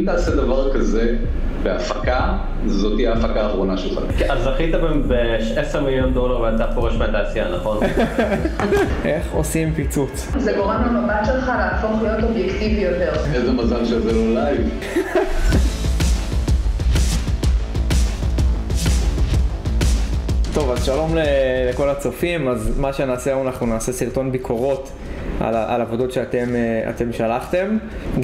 תעשה דבר כזה בהפקה, זאת תהיה ההפקה האחרונה שלך. אז זכית ב$10 מיליון ואתה פורש מהתעשייה, נכון? איך עושים פיצוץ? זה גורם למבט שלך להפוך להיות אובייקטיבי יותר. איזה מזל שזה לא לייב. טוב, אז שלום לכל הצופים. אז מה שנעשה היום, אנחנו נעשה סרטון ביקורות על עבודות שאתם שלחתם.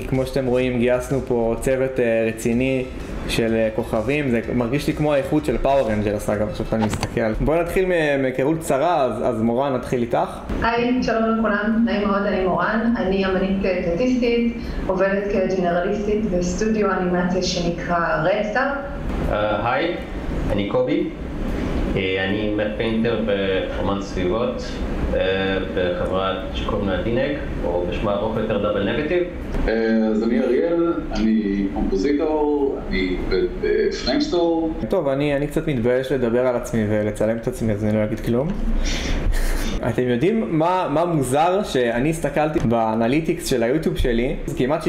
כמו שאתם רואים, גייסנו פה צוות רציני של כוכבים. זה מרגיש לי כמו האיכות של פאוור רנג'רס, אגב, עכשיו אני מסתכל. בואו נתחיל מהיכרות קצרה, אז מורן, נתחיל איתך. היי, שלום לכולם, נעים מאוד, אני מורן. אני אמנית טטיסטית, עובדת כג'נרליסטית בסטודיו אנימציה שנקרא רדסטאר. היי, אני קובי. אני מפיינטר באמן סביבות בחברת שקוראים לה דינק, או בשמה ארוך יותר דאבל נגטיב. אז אני אריאל, אני קומפוזיטור, אני בפריימסטור. טוב, אני קצת מתבייש לדבר על עצמי ולצלם את עצמי, אז אני לא אגיד כלום. אתם יודעים מה מוזר? שאני הסתכלתי באנליטיקס של היוטיוב שלי, כמעט 70%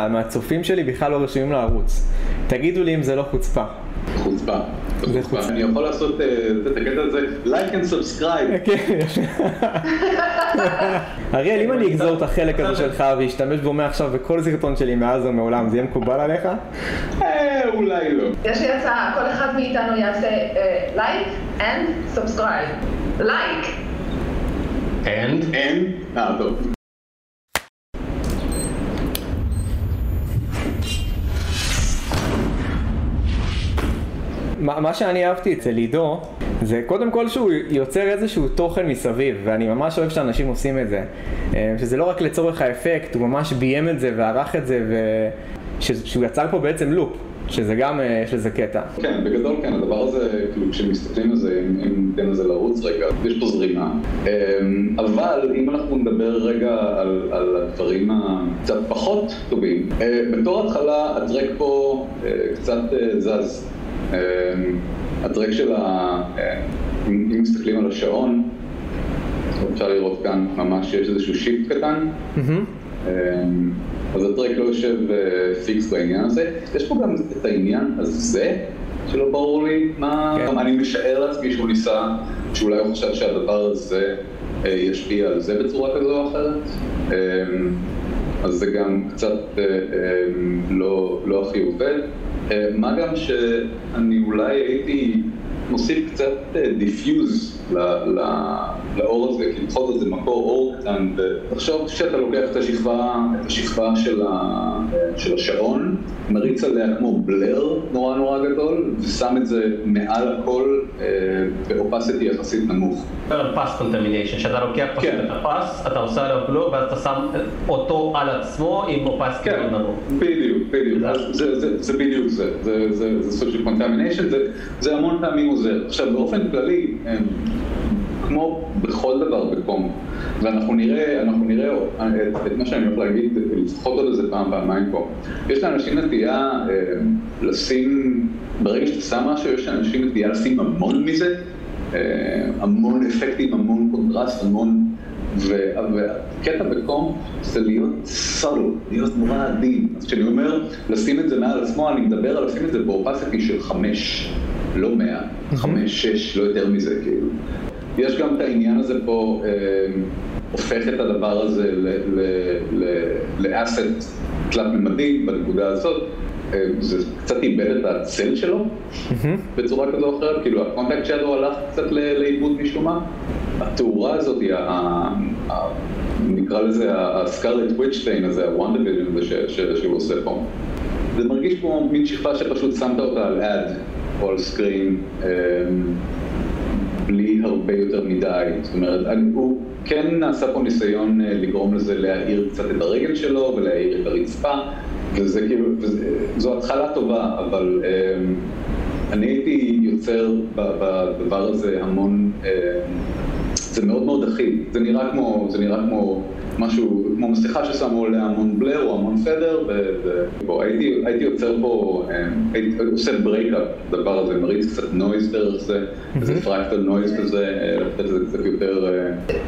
מהצופים שלי בכלל לא רשומים לערוץ. תגידו לי אם זה לא חוצפה. חוצפה. אני יכול לעשות את הקטע הזה, like and subscribe. אריאל, אם אני אגזור את החלק הזה שלך ואשתמש בו מעכשיו בכל סרטון שלי מאז ומעולם, זה יהיה מקובל עליך? אולי לא. יש לי הצעה, כל אחד מאיתנו יעשה like and subscribe. like. and? טוב. מה שאני אהבתי אצל עידו, זה קודם כל שהוא יוצר איזשהו תוכן מסביב, ואני ממש אוהב שאנשים עושים את זה. שזה לא רק לצורך האפקט, הוא ממש ביים את זה וערך את זה, שהוא יצר פה בעצם לופ, שזה גם, יש לזה קטע. כן, בגדול כן, הדבר הזה, כאילו כשמסתכלים על זה, אם ניתן לזה לרוץ רגע, יש פה זרימה. אבל אם אנחנו נדבר רגע על הדברים הקצת פחות טובים, בתור התחלה הטרק פה קצת זז. הטרק של אם מסתכלים על השעון, אפשר לראות כאן ממש שיש איזשהו שיפט קטן. אז הטרק לא יושב פיקס בעניין הזה. יש פה גם את העניין הזה, שלא ברור לי מה... אני משער לעצמי שהוא ניסה, שאולי הוא חושב שהדבר הזה ישפיע על זה בצורה כזו או אחרת. אז זה גם קצת לא הכי עובד. מה גם שאני אולי הייתי מוסיף קצת דיפיוז לאור הזה, כי בכל זאת זה מקור אור קטן, ותחשוב שאתה לוקח את השכבה של השעון, מריץ עליה כמו בלר נורא גדול, ושם את זה מעל הכל באופסיטי יחסית נמוך. פס קונטמיניישן, שאתה לוקח פשוט את הפס, אתה עושה עליו בלור, ואז אתה שם אותו על עצמו עם אופסיטי נמוך. בדיוק. זה בדיוק זה סוג של קונטמיניישן, זה המון פעמים עוזר. עכשיו, באופן כללי, כמו בכל דבר בקום, ואנחנו נראה את מה שאני הולך להגיד, לפחות עוד איזה פעמיים פה. יש לאנשים נטייה לשים, ברגע שאתה שם משהו, יש לאנשים נטייה לשים המון מזה, המון אפקטים, המון קונטרסט, המון... והקטע בקום זה להיות סולו, להיות נורא עדין. אז כשאני אומר לשים את זה מעל עצמו, אני מדבר על לשים את זה באופסיטי של 5, לא 100, 5, 6, לא יותר מזה כאילו. יש גם את העניין הזה פה, הופך את הדבר הזה לאסט תלת-ממדי בנקודה הזאת. זה קצת איבד את הצל שלו בצורה כזו או אחרת, כאילו הקונטקט שלו הלך קצת לאיבוד משום מה. התאורה הזאת, נקרא לזה הסקרלט וויטשטיין הזה, הוונדוויז'ן הזה שהוא עושה פה. זה מרגיש כמו מין שכבה שפשוט שמת אותה על אד או על סקרין בלי הרבה יותר מדי. זאת אומרת, הוא כן נעשה פה ניסיון לגרום לזה להאיר קצת את הרגל שלו ולהאיר את הרצפה, וזה כאילו, זו התחלה טובה, אבל אני הייתי יוצר בדבר הזה המון, זה מאוד אחיד, זה נראה כמו משהו כמו מסכה ששמו עליה המון בלר או המון פדר, הייתי יוצר פה, הייתי עושה ברייקאפ, דבר הזה, מריץ קצת נויז דרך זה, איזה פרקטל נויז כזה, לתת לזה קצת יותר...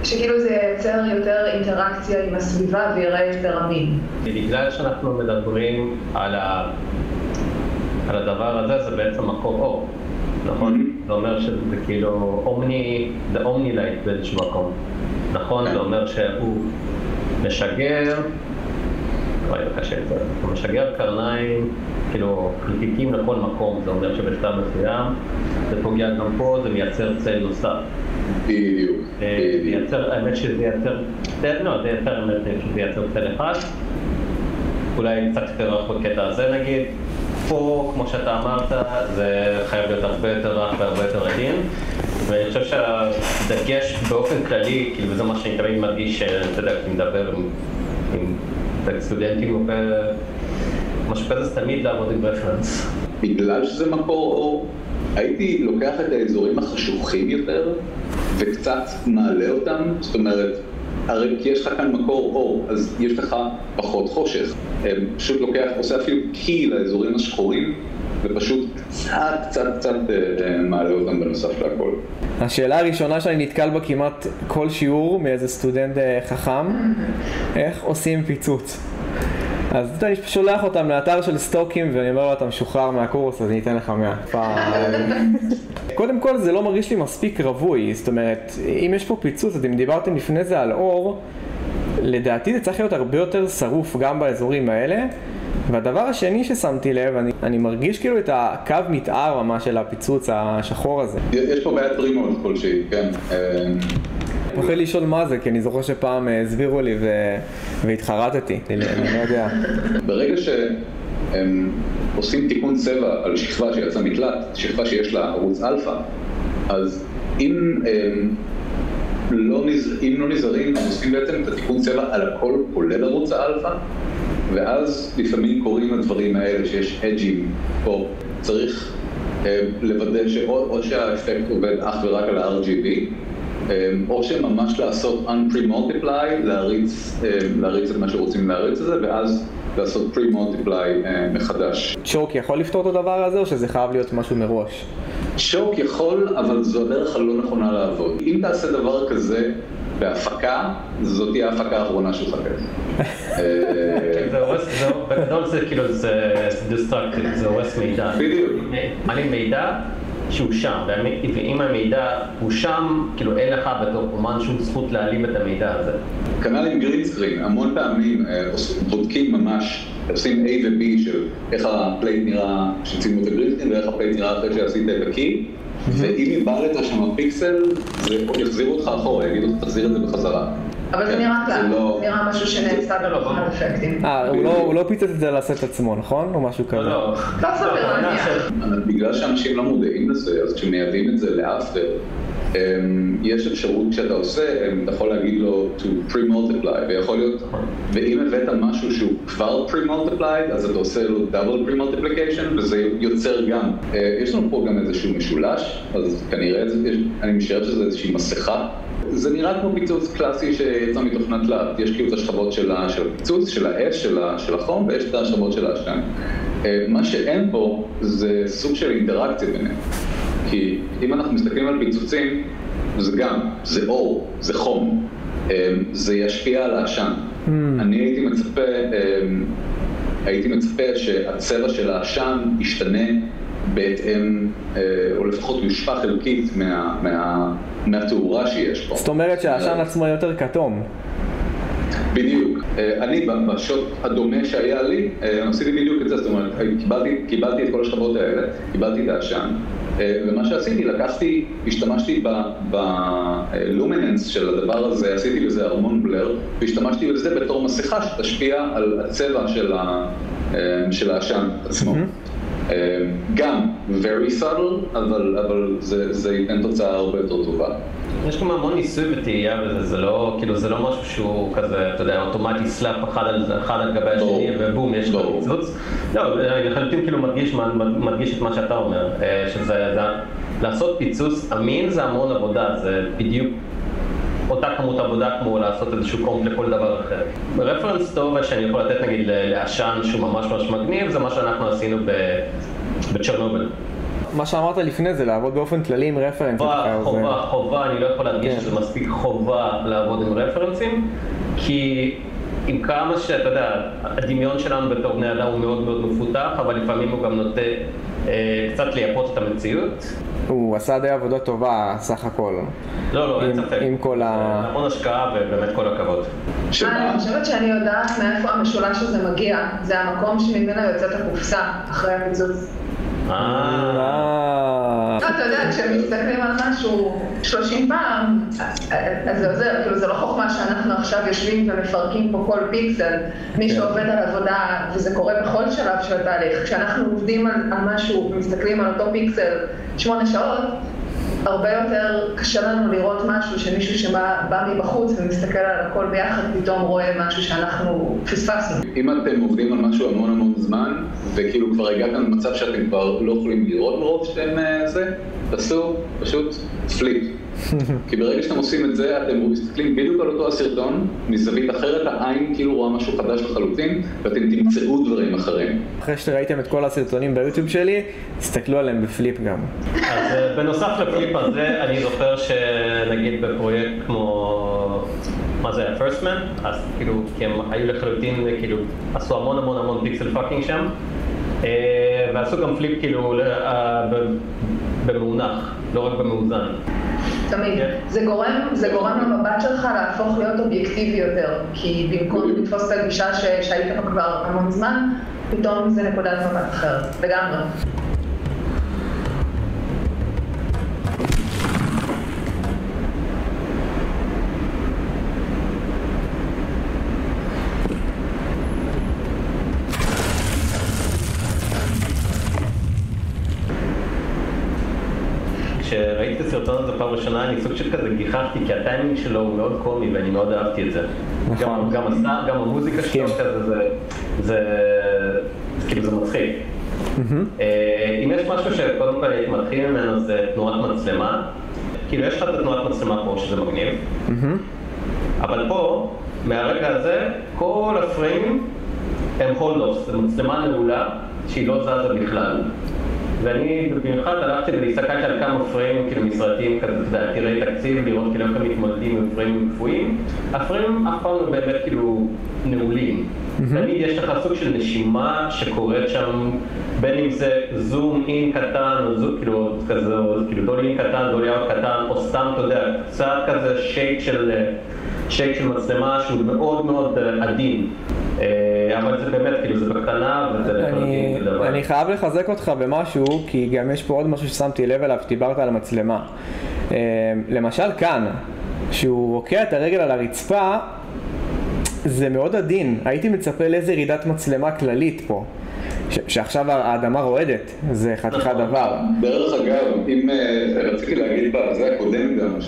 שכאילו זה ייצר יותר אינטראקציה עם הסביבה ויראה יותר אמין. בגלל שאנחנו מדברים על הדבר הזה, זה בעצם מקור אור, נכון? זה אומר שזה כאילו אומני לייט באיזשהו מקום. נכון, זה אומר שהוא משגר, הוא משגר קרניים, כאילו חלקיקים לכל מקום, זה אומר שבשלב מסוים זה פוגע גם פה, זה מייצר צל נוסף. בדיוק. האמת שזה ייצר צל אחד, אולי קצת יותר רח בקטע הזה נגיד. פה, כמו שאתה אמרת, זה חייב להיות הרבה יותר רך והרבה יותר עדין. ואני חושב שהדגש באופן כללי, כאילו זה מה שאני תמיד מדגיש, אתה יודע, כשאני מדבר עם סטודנטים משהו כזה, זה תמיד לעבוד עם רפרנס. בגלל שזה מקור אור, הייתי לוקח את האזורים החשוכים יותר וקצת מעלה אותם, זאת אומרת, הרי כי יש לך כאן מקור אור, אז יש לך פחות חושך. פשוט לוקח, עושה אפילו קי לאזורים השחורים, ופשוט קצת מעלה אותם בנוסף להכל. השאלה הראשונה שאני נתקל בה כמעט כל שיעור מאיזה סטודנט חכם, איך עושים פיצוץ? אז אני שולח אותם לאתר של סטוקים ואני אומר לו, אתה משוחרר מהקורס, אז אני אתן לך 100. קודם כל זה לא מרגיש לי מספיק רווי, זאת אומרת, אם יש פה פיצוץ, אתם דיברתם לפני זה על אור, לדעתי זה צריך להיות הרבה יותר שרוף גם באזורים האלה. והדבר השני ששמתי לב, אני מרגיש כאילו את הקו מתאר ממש של הפיצוץ השחור הזה. יש פה בעיית פרימות כלשהי, כן. אני יכול לשאול מה זה, כי אני זוכר שפעם הסבירו לי והתחרטתי, אני לא יודע. ברגע שעושים תיקון צבע על שכבה שיצא מקלט, שכבה שיש לה ערוץ אלפא, אז אם לא נזהרים, הם עושים בעצם את התיקון צבע על הכל, כולל ערוץ האלפא, ואז לפעמים קוראים לדברים האלה שיש אג'ים, או צריך לוודא או שהאפקט עובד אך ורק על ה-RGB, או שממש לעשות un-pre-multiply, להריץ את מה שרוצים להריץ את זה, ואז לעשות pre-multiply מחדש. צ'וק יכול לפתור את הדבר הזה, או שזה חייב להיות משהו מראש? צ'וק יכול, אבל זו הדרך הלא נכונה לעבוד. אם תעשה דבר כזה בהפקה, זאת תהיה ההפקה האחרונה שלך. בגדול זה כאילו זה destructive, זה הורס מידע. בדיוק. מעלים מידע שהוא שם, ואם המידע הוא שם, כאילו אין לך בתור אומן שום זכות להעלים את המידע הזה. כנ"ל עם גרינסקרין, המון פעמים בודקים ממש, עושים A ו-B של איך הפלייט נראה שצילמו את הגרינסקרין ואיך הפלייט נראה אחרי שעשית את הקי, ואם איבדת שם הפיקסל, זה יחזיר אותך אחורה, יגיד אותך תחזיר את זה בחזרה. אבל זה נראה כלל, זה נראה משהו שנעשה בלוחד אפקטים. הוא לא פיצץ את זה לעשות עצמו, נכון? או משהו כזה? לא. לא סביר להניח. בגלל שאנשים לא מודעים לזה, אז כשמייבאים את זה לאפטר, יש אפשרות כשאתה עושה, אתה יכול להגיד לו to pre-multiply, ויכול להיות, ואם הבאת משהו שהוא כבר pre-multiplied, אז אתה עושה לו double pre-multiplication, וזה יוצר גם. יש לנו פה גם איזשהו משולש, אז כנראה, אני משער שזה איזושהי מסכה. זה נראה כמו פיצוץ קלאסי שיצא מתוכנת לאט. יש כאילו את השכבות של הפיצוץ, של האש, של החום, ויש את השכבות של העשן. מה שאין פה זה סוג של אינטראקציה ביניהם. כי אם אנחנו מסתכלים על פיצוצים, זה אור, זה חום, זה ישפיע על העשן. אני הייתי מצפה שהצבע של העשן ישתנה בהתאם, או לפחות יושפע חלקית מהתאורה שיש פה. זאת אומרת שהעשן עצמו יותר כתום. בדיוק. אני בשוט הדומה שהיה לי, עשיתי בדיוק את זה, זאת אומרת, קיבלתי את כל השכבות האלה, קיבלתי את העשן, ומה שעשיתי, השתמשתי בלומיננס של הדבר הזה, עשיתי לזה ארמון בלר, והשתמשתי בזה בתור מסכה שתשפיע על הצבע של העשן עצמו. גם very subtle, אבל זה ייתן תוצאה הרבה יותר טובה. יש גם המון ניסוי וטעייה וזה, זה לא משהו שהוא כזה, אתה יודע, אוטומטי סלאפ אחד על גבי השני ובום, יש לו פיצוץ. לא, אני לחלוטין כאילו מדגיש את מה שאתה אומר, שזה לעשות פיצוץ אמין זה המון עבודה, זה בדיוק אותה כמות עבודה כמו לעשות איזשהו קומפ לכל דבר אחר. רפרנס טוב שאני יכול לתת נגיד לעשן שהוא ממש מגניב, זה מה שאנחנו עשינו בצ'רנוביל. מה שאמרת לפני זה לעבוד באופן כללי עם רפרנסים. חובה, אני לא יכול להדגיש שזה מספיק חובה לעבוד עם רפרנסים, כי עם כמה שאתה יודע, הדמיון שלנו בתור בני אדם הוא מאוד מאוד מפותח, אבל לפעמים הוא גם נוטה קצת לייפות את המציאות. הוא עשה די עבודה טובה סך הכל. לא, אין ספק. עם כל המון השקעה ובאמת כל הכבוד. אני חושבת שאני יודעת מאיפה המשולש הזה מגיע. זה המקום שממנו יוצאת הקופסה אחרי הפיצוץ. אתה יודע, כשמסתכלים על משהו 30 פעם, אז זה עוזר, כאילו זה לא חוכמה שאנחנו עכשיו יושבים ומפרקים פה כל פיקסל, מי שעובד על עבודה, וזה קורה בכל שלב של התהליך, כשאנחנו עובדים על משהו ומסתכלים על אותו פיקסל 8 שעות, הרבה יותר קשה לנו לראות משהו שמישהו שבא מבחוץ ומסתכל על הכל ביחד, פתאום רואה משהו שאנחנו פספסנו. אם אתם עובדים על משהו המון זמן, וכאילו כבר הגעתם למצב שאתם כבר לא יכולים לראות מרוב שאתם תעשו פשוט פליפ. כי ברגע שאתם עושים את זה, אתם מסתכלים בדיוק על אותו הסרטון, מזווית אחרת, העין כאילו רואה משהו חדש לחלוטין, ואתם תמצאו דברים אחרים. אחרי שראיתם את כל הסרטונים ביוטיוב שלי, תסתכלו עליהם בפליפ גם. אז בנוסף לפליפ הזה, אני זוכר שנגיד בפרויקט כמו, מה זה, First Man, אז כאילו, כי הם היו לחלוטין, כאילו, עשו המון פיקסל פאקינג שם, ועשו גם פליפ כאילו במאונח, לא רק במאוזן. תמיד. זה גורם למבט שלך להפוך להיות אובייקטיבי יותר, כי במקום לתפוס את הגישה שהיית פה כבר המון זמן, פתאום זה נקודת מבט אחרת, לגמרי. כשראיתי את הסרטון הזה פעם ראשונה, אני סוג של כזה גיחכתי, כי הטיימינג שלו הוא מאוד קומי ואני מאוד אהבתי את זה. גם המוזיקה שלו כזה, כאילו זה מצחיק. אם יש משהו שקודם כל הייתי מתחיל ממנו זה תנועת מצלמה, כאילו יש לך את תנועת מצלמה פה שזה מגניב, אבל פה, מהרגע הזה, כל הפריימים הם הולד-אוף, זו מצלמה נעולה שהיא לא זזה בכלל. ואני במיוחד הלכתי ולהסתכלתי על כמה פריימים כאילו מסרטים כזה, תראי תקציב, לראות כאילו איך הם מתמודדים עם פריימים קפואים. הפריימים אף פעם לא באמת כאילו נעולים. תמיד יש לך סוג של נשימה שקורית שם, בין אם זה זום אין קטן, או זום כאילו כזה, או כאילו דולי אין קטן, דולי אאוט קטן, או סתם, אתה יודע, קצת כזה שייק של מצלמה שהוא מאוד עדין. אבל זה באמת, כאילו זה בקטנה וזה לחלוטין דבר. אני חייב לחזק אותך במשהו, כי גם יש פה עוד משהו ששמתי לב אליו, שדיברת על המצלמה. למשל כאן, שהוא רוקע את הרגל על הרצפה, זה מאוד עדין. הייתי מצפה לאיזה ירידת מצלמה כללית פה. שעכשיו האדמה רועדת, זה חתיכת דבר. דרך אגב, אם רציתי להגיד בזה הקודם גם,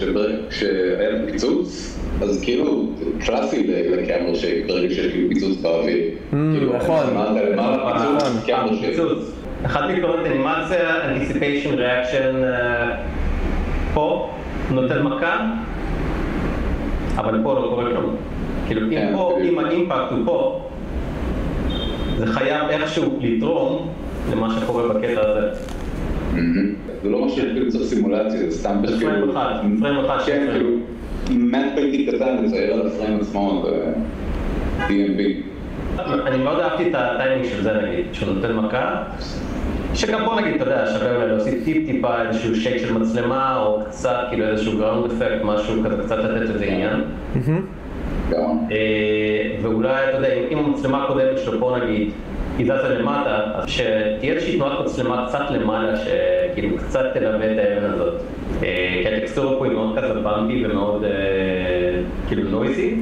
שהיה פיצוץ, אז כאילו קלאסי לקאמר שייק, ברגע שיש כאילו פיצוץ באוויר. נכון. פיצוץ. אחת מקורות אנימציה, anticipation reaction פה, נותן מכה, אבל פה לא קורה כלום. כאילו אם האימפקט הוא פה, זה חייב איכשהו לתרום למה שקורה בקטע הזה. זה לא משהו שכאילו צריך סימולציה, זה סתם פריים אחד, כן, כאילו, מעט פייטי קטן לצייר על הפריים עצמו, זה DMB. אני מאוד אהבתי את הטיימינג של זה נגיד, שהוא נותן מכה, שגם פה נגיד, אתה יודע, שווה אולי להוסיף טיפה איזשהו שייק של מצלמה, או קצת כאילו איזשהו גראונד אפקט, משהו כזה קצת לתת לזה עניין. ואולי, אתה יודע, אם המצלמה הקודמת שלו פה נגיד, היא זזה למטה, אז שתהיה איזושהי תנועת מצלמה קצת למעלה, שכאילו קצת תלווה את האבן הזאת. כי הטקסטורה פה היא מאוד כזה במפי ומאוד כאילו נויזי,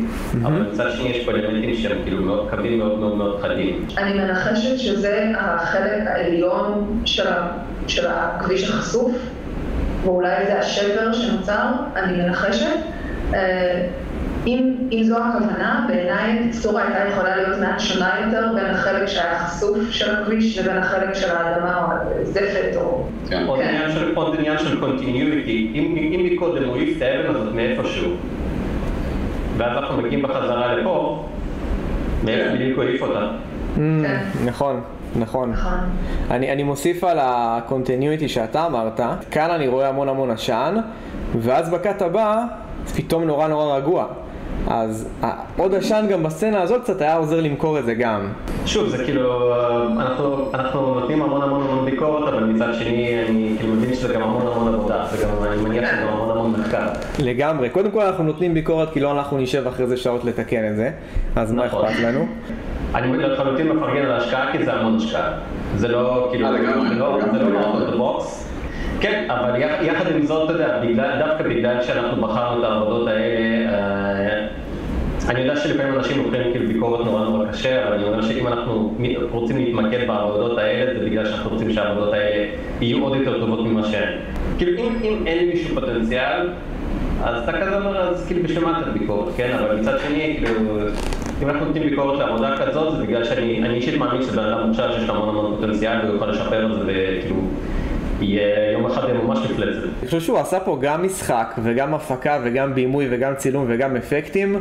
אבל מצד שני יש פה אלמנטים שהם כאילו מאוד קווים מאוד חדים. אני מנחשת שזה החלק העליון של הכביש החשוף, ואולי זה השבר שנוצר, אני מנחשת. אם זו הכוונה, בעיניי הטקסטורה הייתה יכולה להיות מעט שונה יותר בין החלק שהיה חשוף של הכביש לבין החלק של האדמה או הזפת או... עוד עניין של continuity, אם מקודם הוא העיף את האבן הזאת מאיפשהו, ואז אנחנו מגיעים בחזרה לפה, ואיך בדיוק הוא העיף אותה. נכון. אני מוסיף על ה-continuity שאתה אמרת, כאן אני רואה המון עשן, ואז בקאט הבא פתאום נורא רגוע. אז עוד עשן גם בסצנה הזאת קצת היה עוזר למכור את זה גם. שוב, זה כאילו, אנחנו נותנים המון ביקורת, אבל מצד שני אני כאילו מבין שזה גם המון עבודה, וגם אני מניח שזה גם המון מחקר. לגמרי, קודם כל אנחנו נותנים ביקורת כי לא אנחנו נשב אחרי זה שעות לתקן את זה, אז מה אכפת לנו? אני לחלוטין מפרגן על ההשקעה כי זה המון השקעה. זה לא כאילו, זה לא out of the box. כן, אבל יחד עם זאת, אתה יודע, דווקא בגלל שאנחנו בחרנו את העבודות האלה, אני יודע שלפעמים אנשים לוקחים כאילו ביקורת נורא קשה, אבל אני אומר שאם אנחנו רוצים להתמקד בעבודות האלה, זה בגלל שאנחנו רוצים שהעבודות האלה יהיו עוד יותר טובות ממה שהן. כאילו אם אין מישהו פוטנציאל, אז אתה כזה אומר, אז כאילו בשביל מה אתה ביקורת, כן? אבל מצד שני, כאילו, אם אנחנו נותנים ביקורת לעבודה כזאת, זה בגלל שאני אישית מאמין שבן אדם מוכשר שיש לו המון פוטנציאל והוא יכול לשפר את זה וכאילו יהיה יום אחד ממש מפלצת. אני חושב שהוא עשה פה גם משחק וגם הפקה וגם בימוי וגם צילום וגם אפקטים.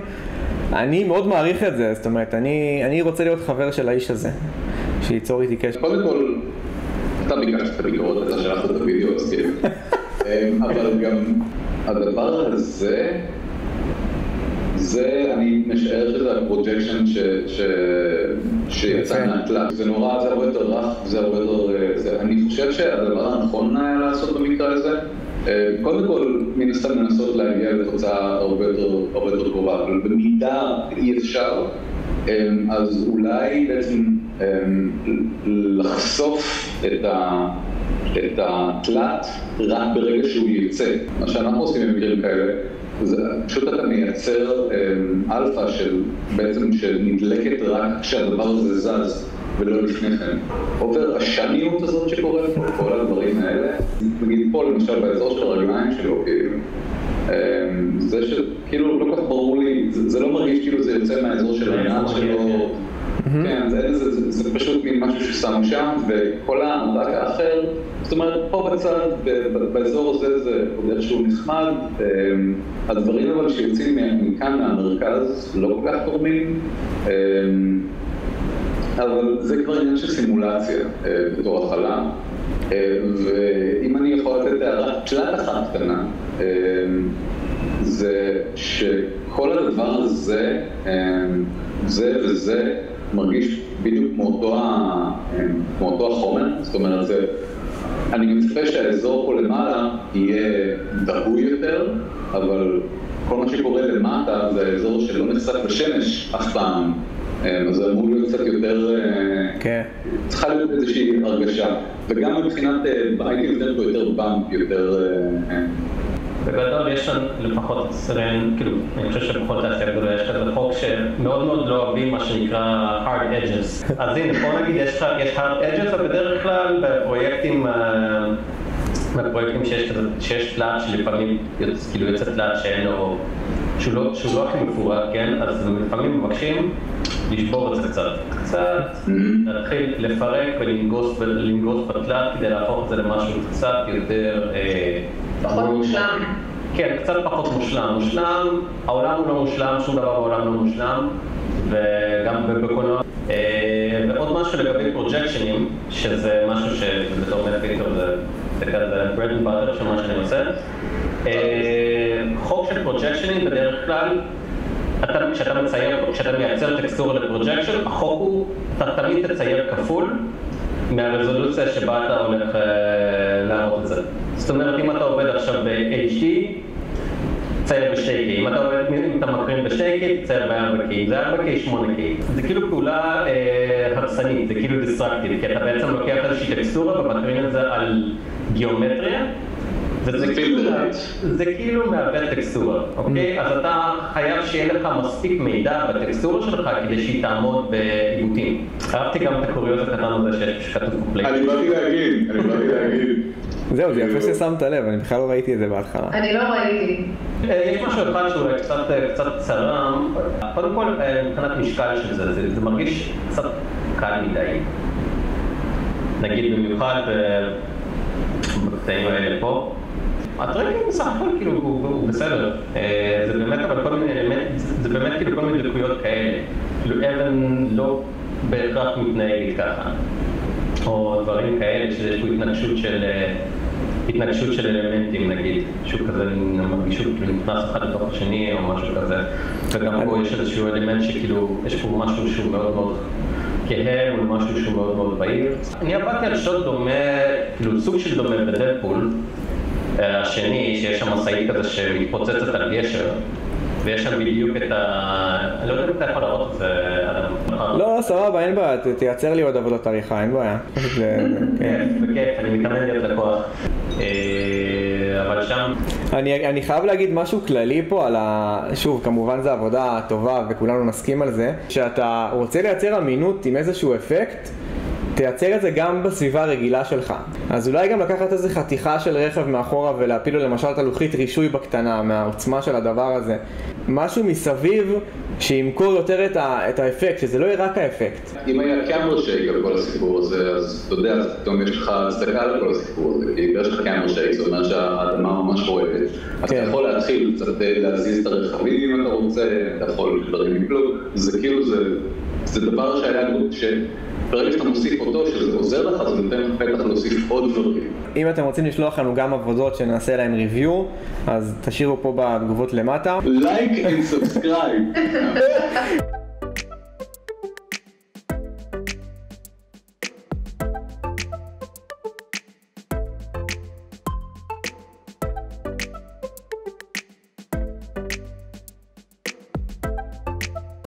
אני מאוד מעריך את זה, זאת אומרת, אני רוצה להיות חבר של האיש הזה, שייצור איתי קשר. קודם כל, אתה ביקשת את הביקורת, אתה שלחת את הוידאו, אז כאילו. אבל גם הדבר הזה, אני משער שזה הפרוג'קשן שיצא מהתלת. זה נורא, זה הרבה יותר רך, זה הרבה יותר... אני חושב שהדבר הנכון היה לעשות במקרה הזה, קודם כל, מן הסתם לנסות להגיע לתוצאה הרבה יותר קרובה, אבל במידה אי אפשר, אז אולי בעצם לחשוף את התלת רק ברגע שהוא יוצא. מה שאנחנו עושים במקרים כאלה, פשוט אתה מייצר אלפא בעצם שנדלקת רק כשהדבר הזה זז ולא לפני כן. עובר השניות הזאת שקורה פה, כל הדברים האלה, נגיד פה למשל באזור של הרגליים שלו, זה שכאילו לא כך ברור לי, זה לא מרגיש כאילו זה יוצא מהאזור של העיניים שלו, כן, זה פשוט מין משהו ששמו שם, וכל העמדק האחר, זאת אומרת, פה בצד, באזור הזה זה עוד איכשהו נחמד, הדברים אבל שיוצאים מכאן מהמרכז לא כל כך תורמים, אבל זה כבר עניין של סימולציה בתור התחלה, ואם אני יכול לתת הערה תלת אחת קטנה, זה שכל הדבר הזה, זה וזה, מרגיש בדיוק כמו אותו החומר, זאת אומרת, אני מצפה שהאזור פה למעלה יהיה דהוי יותר, אבל כל מה שקורה למטה זה האזור שלא נחשף לשמש אף פעם, אז זה אמור להיות קצת יותר, צריכה להיות איזושהי הרגשה, וגם מבחינת, הייתי יותר פה יותר באמפ, יותר... בגדול יש לנו לפחות אצלנו, כאילו, אני חושב שבכל תעשייה גדולה יש כזה חוק שמאוד לא אוהבים מה שנקרא hard edges. אז הנה, פה נגיד יש hard edges, ובדרך כלל בפרויקטים שיש תלת שלפעמים כאילו יוצא תלת שאין לו, שהוא לא הכי מפורט, כן? אז לפעמים מבקשים לשבור את זה קצת, להתחיל לפרק ולנגוס בתלת כדי להפוך את זה למשהו קצת יותר... פחות מושלם. כן, קצת פחות מושלם. העולם הוא לא מושלם, שום דבר בעולם לא מושלם, וגם בקולנוע. ועוד משהו לגבי פרוג'קשנים, שזה משהו שבתור מטפינטר זה כזה bread and butter של מה שאני עושה. חוק של פרוג'קשנים בדרך כלל, כשאתה מייצר טקסטורה לפרוג'קשן, החוק הוא, אתה תמיד תצייר כפול מהרזולוציה שבה אתה הולך להראות את זה. זאת אומרת, אם אתה עובד עכשיו ב-HD, צייר ב-2K. אם אתה מקרין ב-2K, צייר ב-4K. זה 4K, 8K. זה כאילו פעולה הרסנית, זה כאילו דיסטרקטיב, כי אתה בעצם לוקח איזושהי טקסטורה ומקרין את זה על גיאומטריה, וזה כאילו מעוות טקסטורה, אוקיי? אז אתה חייב שיהיה לך מספיק מידע בטקסטורה שלך כדי שהיא תעמוד בעיבותים. אהבתי גם את הקוריוז הקטן הזה שכתוב קופלי. אני באתי להגיד. זהו, זה יפה ששמת לב, אני בכלל לא ראיתי את זה בהתחלה. אני לא ראיתי. יש משהו אחד שהוא קצת צרם. קודם כל, מבחינת משקל של זה מרגיש קצת קל מדי. נגיד במיוחד בקטעים האלה פה. הטרקינג בסך הכל כאילו הוא בסדר. זה באמת אבל כל מיני אלמנטים, זה באמת כאילו כל מיני דקויות כאלה. כאילו אבן לא בהכרח מתנהגת ככה. או דברים כאלה שיש פה התנגשות של אלמנטים נגיד, שהוא כזה מרגיש שהוא נכנס אחד לתוך השני או משהו כזה. וגם פה יש איזשהו אלמנט שכאילו, יש פה משהו שהוא מאוד מאוד כהה, או משהו שהוא מאוד מאוד בהיר. אני עבדתי על שוט דומה, כאילו סוג של דומה בדדפול, השני, שיש שם מסעית כזה שמתפוצצת על גשר, ויש שם בדיוק את אני לא יודע אם אתה יכול להראות את זה, אדם. לא, סבבה, אין בעיה, תייצר לי עוד עבודת עריכה, אין בעיה. בכיף, אני מתאמן להיות לקוח. אבל שם... אני חייב להגיד משהו כללי פה על שוב, כמובן זו עבודה טובה וכולנו נסכים על זה, שאתה רוצה לייצר אמינות עם איזשהו אפקט, תייצר את זה גם בסביבה הרגילה שלך. אז אולי גם לקחת איזו חתיכה של רכב מאחורה ולהפיל לו למשל את הלוחית רישוי בקטנה, מהעוצמה של הדבר הזה. משהו מסביב שימכור יותר את האפקט, שזה לא יהיה רק האפקט. אם היה קאמרה שייק על כל הסיפור הזה, אז אתה יודע, פתאום יש לך הצדקה על כל הסיפור הזה, כי יש לך קאמרה שייק, זאת אומרת שהאדמה ממש רועדת. אז אתה יכול להתחיל קצת להזיז את הרכבים אם אתה רוצה, אתה יכול דברים לפלוג, זה כאילו, זה דבר שהיה ברגע שאתה מוסיף אותו, שזה עוזר לך, אז נותן לך פתח להוסיף עוד דברים. אם אתם רוצים לשלוח לנו גם עבודות שנעשה להם ריוויו, אז תשאירו פה בתגובות למטה. Like and subscribe.